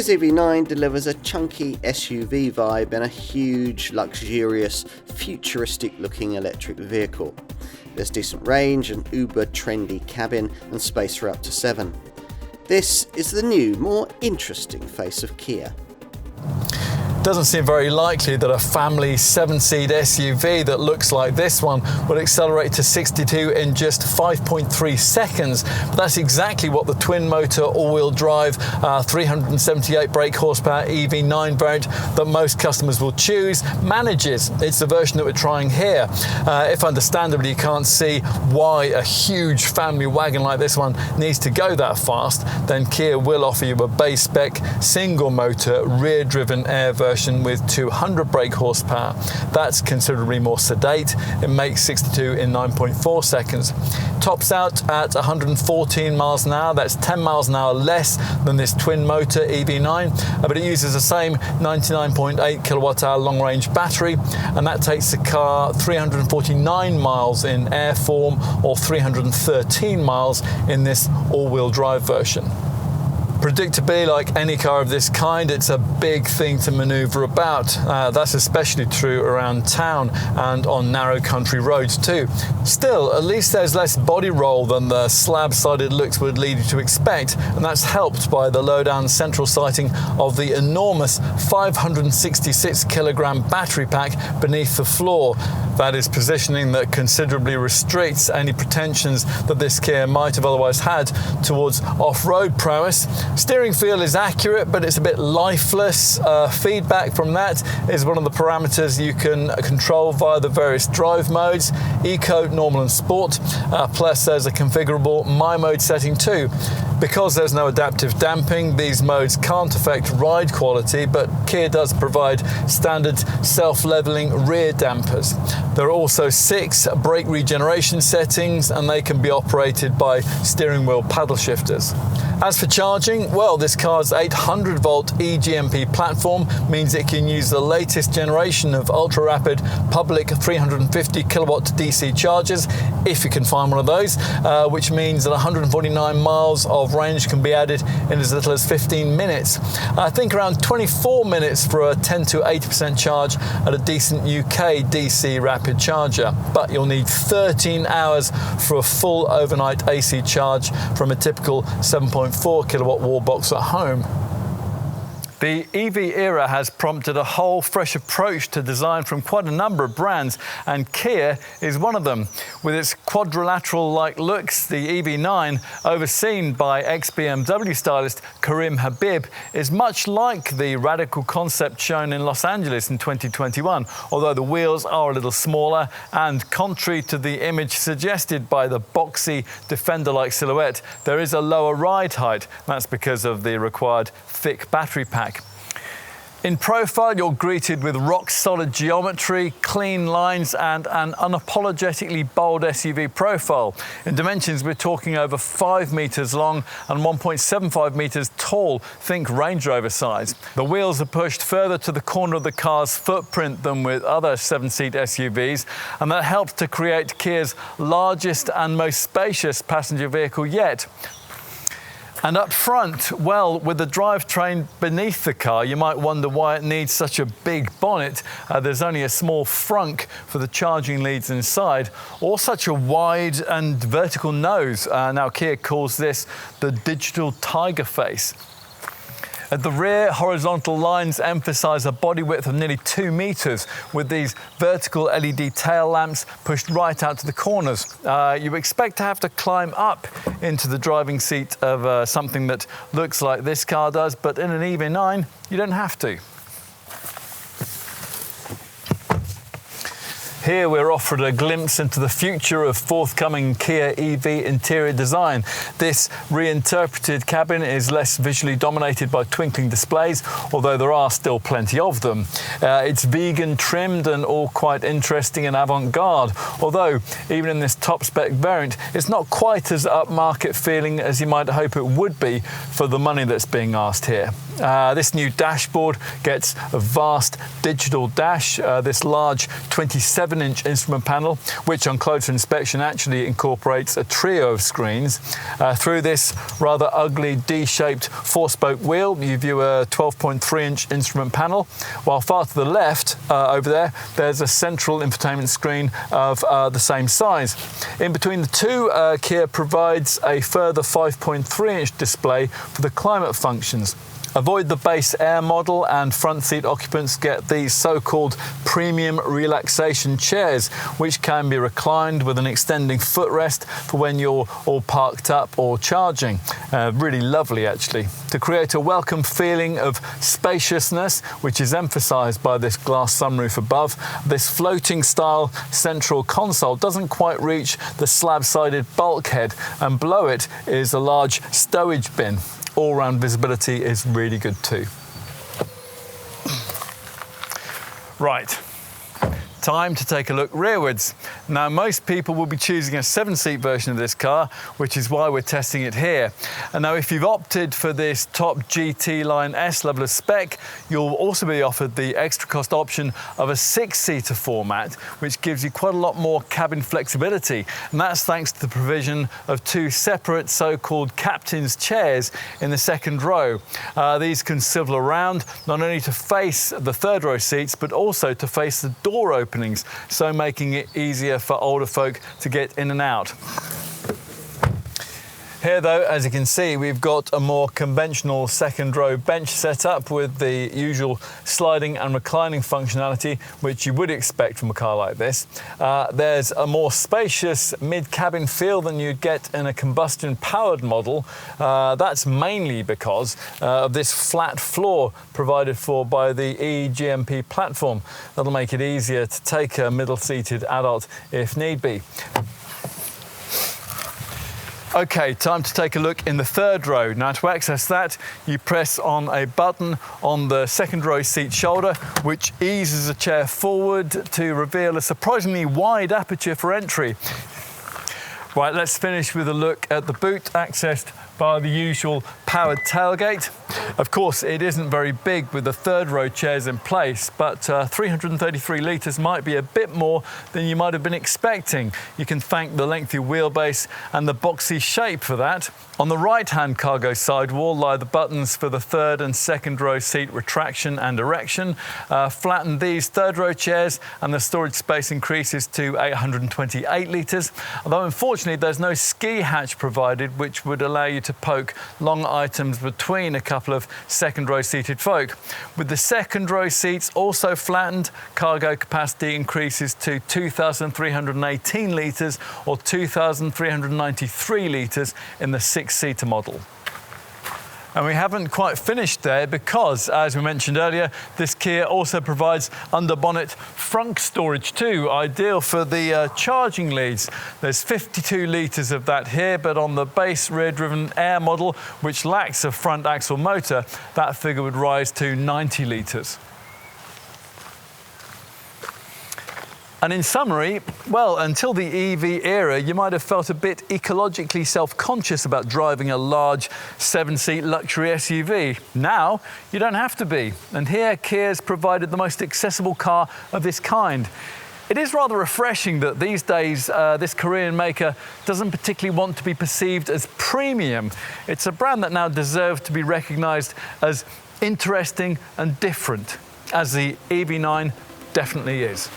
Kia's EV9 delivers a chunky SUV vibe in a huge, luxurious, futuristic-looking electric vehicle. There's decent range, an uber-trendy cabin, and space for up to 7. This is the new, more interesting face of Kia. Doesn't seem very likely that a family 7-seat SUV that looks like this one would accelerate to 62 in just 5.3 seconds. But that's exactly what the twin-motor, all-wheel drive, 378 brake horsepower EV9 variant that most customers will choose manages. It's the version that we're trying here. If understandably you can't see why a huge family wagon like this one needs to go that fast, then Kia will offer you a base spec, single-motor, rear-driven air version with 200 brake horsepower. That's considerably more sedate. It makes 62 in 9.4 seconds. Tops out at 114 miles an hour. That's 10 miles an hour less than this twin motor EV9, but it uses the same 99.8 kilowatt hour long range battery, and that takes the car 349 miles in air form or 313 miles in this all-wheel drive version. Predictably, like any car of this kind, it's a big thing to manoeuvre about. That's especially true around town and on narrow country roads too. Still, at least there's less body roll than the slab-sided looks would lead you to expect, and that's helped by the low-down central sighting of the enormous 566 kilogram battery pack beneath the floor. That is positioning that considerably restricts any pretensions that this Kia might have otherwise had towards off-road prowess. Steering feel is accurate, but it's a bit lifeless. Feedback from that is one of the parameters you can control via the various drive modes, Eco, Normal and Sport, plus there's a configurable My Mode setting too. Because there's no adaptive damping, these modes can't affect ride quality, but Kia does provide standard self-leveling rear dampers. There are also 6 brake regeneration settings, and they can be operated by steering wheel paddle shifters. As for charging, well, this car's 800 volt eGMP platform means it can use the latest generation of ultra-rapid public 350 kilowatt DC chargers, if you can find one of those, which means that 149 miles of range can be added in as little as 15 minutes. I think around 24 minutes for a 10 to 80% charge at a decent UK DC rapid charger, but you'll need 13 hours for a full overnight AC charge from a typical 7.4 kilowatt wall box at home. The EV era has prompted a whole fresh approach to design from quite a number of brands, and Kia is one of them. With its quadrilateral-like looks, the EV9, overseen by ex-BMW stylist Karim Habib, is much like the radical concept shown in Los Angeles in 2021, although the wheels are a little smaller, and contrary to the image suggested by the boxy Defender-like silhouette, there is a lower ride height. That's because of the required thick battery pack. In profile, you're greeted with rock-solid geometry, clean lines, and an unapologetically bold SUV profile. In dimensions, we're talking over 5 meters long and 1.75 meters tall. Think Range Rover size. The wheels are pushed further to the corner of the car's footprint than with other 7-seat SUVs, and that helps to create Kia's largest and most spacious passenger vehicle yet. And up front, well, with the drivetrain beneath the car, you might wonder why it needs such a big bonnet. There's only a small frunk for the charging leads inside, or such a wide and vertical nose. Now, Kia calls this the digital tiger face. At the rear, horizontal lines emphasize a body width of nearly 2 meters, with these vertical LED tail lamps pushed right out to the corners. You expect to have to climb up into the driving seat of something that looks like this car does, but in an EV9, you don't have to. Here we're offered a glimpse into the future of forthcoming Kia EV interior design. This reinterpreted cabin is less visually dominated by twinkling displays, although there are still plenty of them. It's vegan trimmed and all quite interesting and avant-garde, although even in this top spec variant, it's not quite as upmarket feeling as you might hope it would be for the money that's being asked here. This new dashboard gets a vast digital dash, this large 27-inch instrument panel, which on closer inspection actually incorporates a trio of screens. Through this rather ugly D-shaped 4-spoke wheel, you view a 12.3-inch instrument panel, while far to the left over there, there's a central infotainment screen of the same size. In between the two, Kia provides a further 5.3-inch display for the climate functions. Avoid the base air model, and front seat occupants get these so-called premium relaxation chairs, which can be reclined with an extending footrest for when you're all parked up or charging. Really lovely, actually. To create a welcome feeling of spaciousness, which is emphasised by this glass sunroof above, this floating style central console doesn't quite reach the slab-sided bulkhead, and below it is a large stowage bin. All-round visibility is really good too. Right, time to take a look rearwards. Now, most people will be choosing a 7-seat version of this car, which is why we're testing it here. And now, if you've opted for this top GT Line S level of spec, you'll also be offered the extra cost option of a 6-seater format, which gives you quite a lot more cabin flexibility. And that's thanks to the provision of 2 separate so-called captain's chairs in the second row. These can swivel around, not only to face the third row seats, but also to face the door openings, so making it easier for older folk to get in and out. Here though, as you can see, we've got a more conventional second row bench set up with the usual sliding and reclining functionality which you would expect from a car like this. There's a more spacious mid-cabin feel than you'd get in a combustion powered model. That's mainly because of this flat floor provided for by the eGMP platform. That'll make it easier to take a middle-seated adult if need be. Okay, time to take a look in the third row. Now, to access that, you press on a button on the second row seat shoulder, which eases the chair forward to reveal a surprisingly wide aperture for entry. Right, let's finish with a look at the boot, accessed by the usual powered tailgate. Of course, it isn't very big with the third row chairs in place, but 333 litres might be a bit more than you might have been expecting. You can thank the lengthy wheelbase and the boxy shape for that. On the right-hand cargo sidewall lie the buttons for the third and second row seat retraction and erection. Flatten these third row chairs and the storage space increases to 828 litres, although unfortunately there's no ski hatch provided, which would allow you to poke long items between a couple of second row seated folk. With the second row seats also flattened, cargo capacity increases to 2,318 litres or 2,393 litres in the 6-seater model. And we haven't quite finished there because, as we mentioned earlier, this Kia also provides under-bonnet frunk storage too, ideal for the charging leads. There's 52 litres of that here, but on the base rear-driven Air model, which lacks a front axle motor, that figure would rise to 90 litres. And in summary, well, until the EV era, you might have felt a bit ecologically self-conscious about driving a large 7-seat luxury SUV. Now, you don't have to be. And here, Kia's provided the most accessible car of this kind. It is rather refreshing that these days, this Korean maker doesn't particularly want to be perceived as premium. It's a brand that now deserves to be recognised as interesting and different, as the EV9 definitely is.